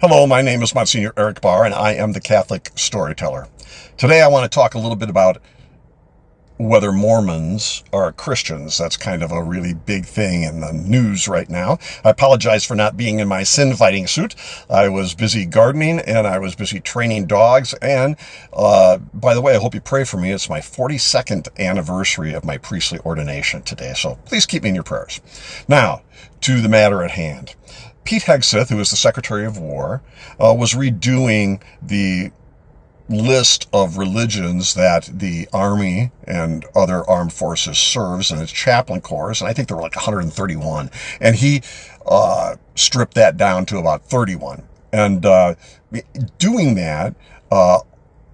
Hello, my name is Monsignor Eric Barr, and I am the Catholic Storyteller. Today I want to talk a little bit about whether Mormons are Christians. That's kind of a really big thing in the news right now. I apologize for not being in my sin-fighting suit. I was busy gardening, and I was busy training dogs, and by the way, I hope you pray for me. It's my 42nd anniversary of my priestly ordination today, so please keep me in your prayers. Now, to the matter at hand. Pete Hegseth, who is the Secretary of War, was redoing the list of religions that the Army and other armed forces serves in its chaplain corps, and I think there were like 131, and he stripped that down to about 31. And doing that,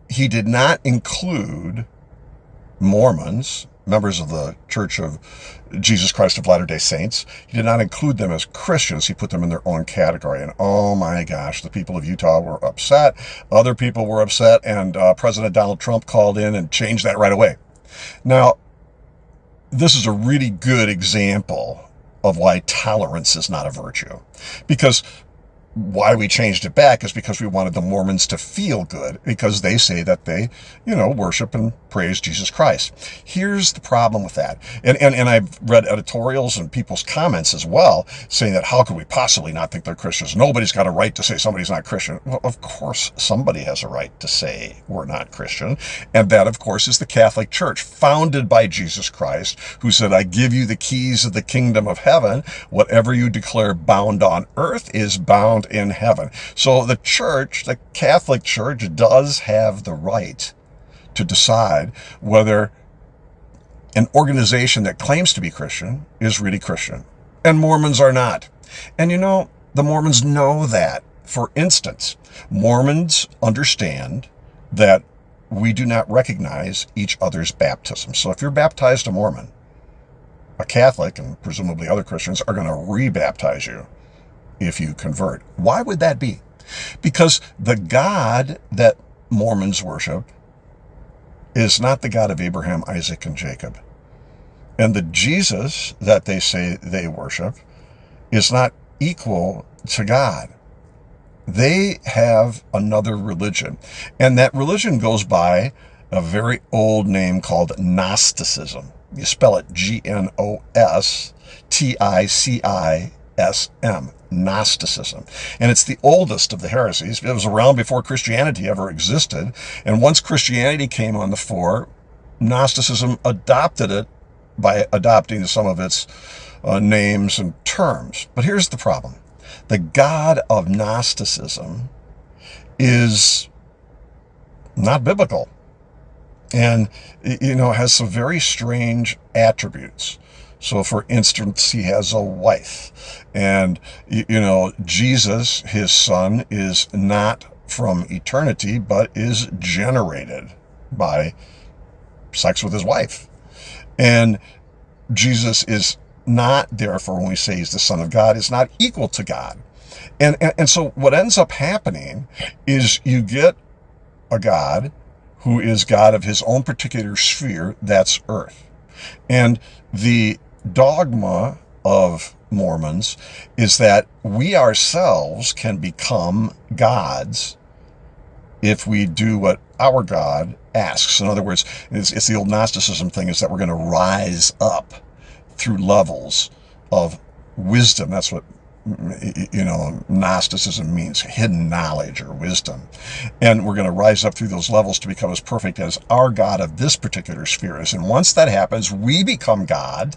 he did not include Mormons, members of the Church of Jesus Christ of Latter-day Saints. He did not include them as Christians. He put them in their own category. And oh my gosh, the people of Utah were upset. Other people were upset. And President Donald Trump called in and changed that right away. Now, this is a really good example of why tolerance is not a virtue. Because why we changed it back is because we wanted the Mormons to feel good, because they say that they, worship and praise Jesus Christ. Here's the problem with that. And I've read editorials and people's comments as well, saying that how could we possibly not think they're Christians? Nobody's got a right to say somebody's not Christian. Well, of course, somebody has a right to say we're not Christian. And that, of course, is the Catholic Church, founded by Jesus Christ, who said, I give you the keys of the kingdom of heaven. Whatever you declare bound on earth is bound in heaven. So the church, the Catholic Church, does have the right to decide whether an organization that claims to be Christian is really Christian. And Mormons are not. And the Mormons know that. For instance, Mormons understand that we do not recognize each other's baptism. So if you're baptized a Mormon, a Catholic, and presumably other Christians, are going to re-baptize you if you convert. Why would that be? Because the God that Mormons worship is not the God of Abraham, Isaac, and Jacob. And the Jesus that they say they worship is not equal to God. They have another religion. And that religion goes by a very old name called Gnosticism. You spell it Gnosticism. Gnosticism. And it's the oldest of the heresies. It was around before Christianity ever existed. And once Christianity came on the fore, Gnosticism adopted it by adopting some of its names and terms. But here's the problem. The God of Gnosticism is not biblical. And, has some very strange attributes. So, for instance, he has a wife. And, Jesus, his son, is not from eternity, but is generated by sex with his wife. And Jesus is not, therefore, when we say he's the Son of God, is not equal to God. And so what ends up happening is you get a God who is God of his own particular sphere, that's earth. And the dogma of Mormons is that we ourselves can become gods if we do what our God asks. In other words, it's the old Gnosticism thing, is that we're going to rise up through levels of wisdom. That's what Gnosticism means, hidden knowledge or wisdom. And we're going to rise up through those levels to become as perfect as our God of this particular sphere is. And once that happens, we become God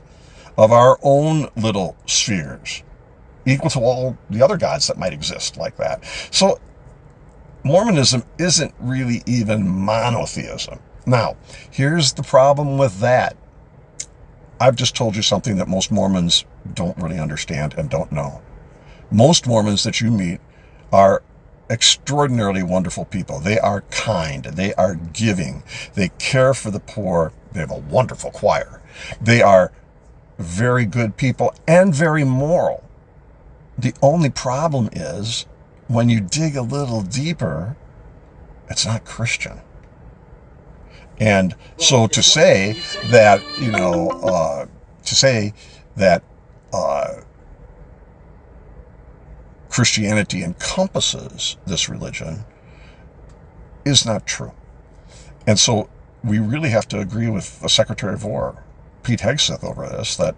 of our own little spheres, equal to all the other gods that might exist like that. So Mormonism isn't really even monotheism. Now, here's the problem with that. I've just told you something that most Mormons don't really understand and don't know. Most Mormons that you meet are extraordinarily wonderful people. They are kind. They are giving. They care for the poor. They have a wonderful choir. They are very good people and very moral. The only problem is when you dig a little deeper, it's not Christian. And so to say that, Christianity encompasses this religion is not true. And so we really have to agree with the Secretary of War, Pete Hegseth, over this, that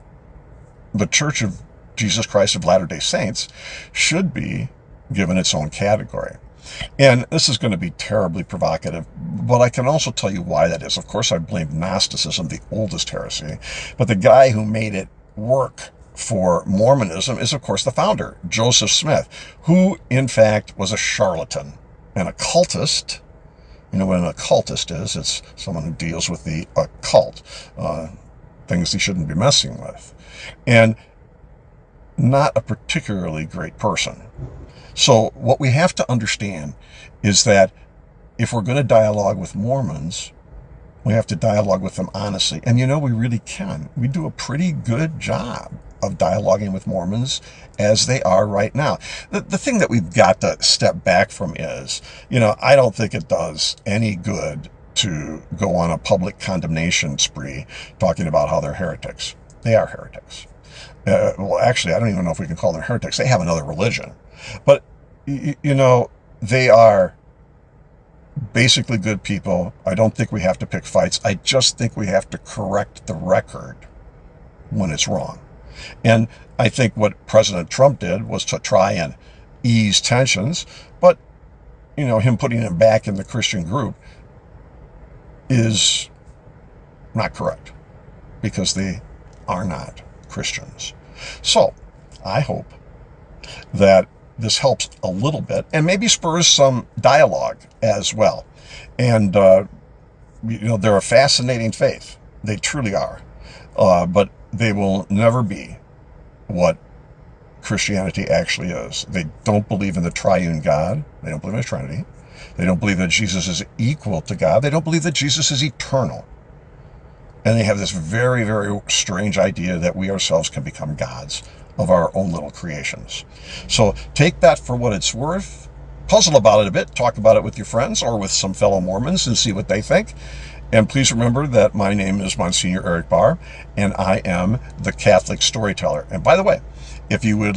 the Church of Jesus Christ of Latter-day Saints should be given its own category. And this is going to be terribly provocative, but I can also tell you why that is. Of course, I blame Gnosticism, the oldest heresy, but the guy who made it work for Mormonism is, of course, the founder, Joseph Smith, who, in fact, was a charlatan, an occultist. You know what an occultist is? It's someone who deals with the occult, things he shouldn't be messing with, and not a particularly great person. So what we have to understand is that if we're going to dialogue with Mormons, we have to dialogue with them honestly. And we really can. We do a pretty good job of dialoguing with Mormons as they are right now. The thing that we've got to step back from is, I don't think it does any good to go on a public condemnation spree talking about how they're heretics. They are heretics. Well, actually, I don't even know if we can call them heretics. They have another religion. But, they are basically good people. I don't think we have to pick fights. I just think we have to correct the record when it's wrong. And I think what President Trump did was to try and ease tensions, but, him putting him back in the Christian group is not correct, because they are not Christians. So I hope that this helps a little bit and maybe spurs some dialogue as well. And, they're a fascinating faith. They truly are. But they will never be what Christianity actually is. They don't believe in the triune God. They don't believe in the Trinity. They don't believe that Jesus is equal to God. They don't believe that Jesus is eternal. And they have this very, very strange idea that we ourselves can become gods of our own little creations. So take that for what it's worth. Puzzle about it a bit. Talk about it with your friends or with some fellow Mormons and see what they think. And please remember that my name is Monsignor Eric Barr, and I am the Catholic Storyteller. And by the way, if you would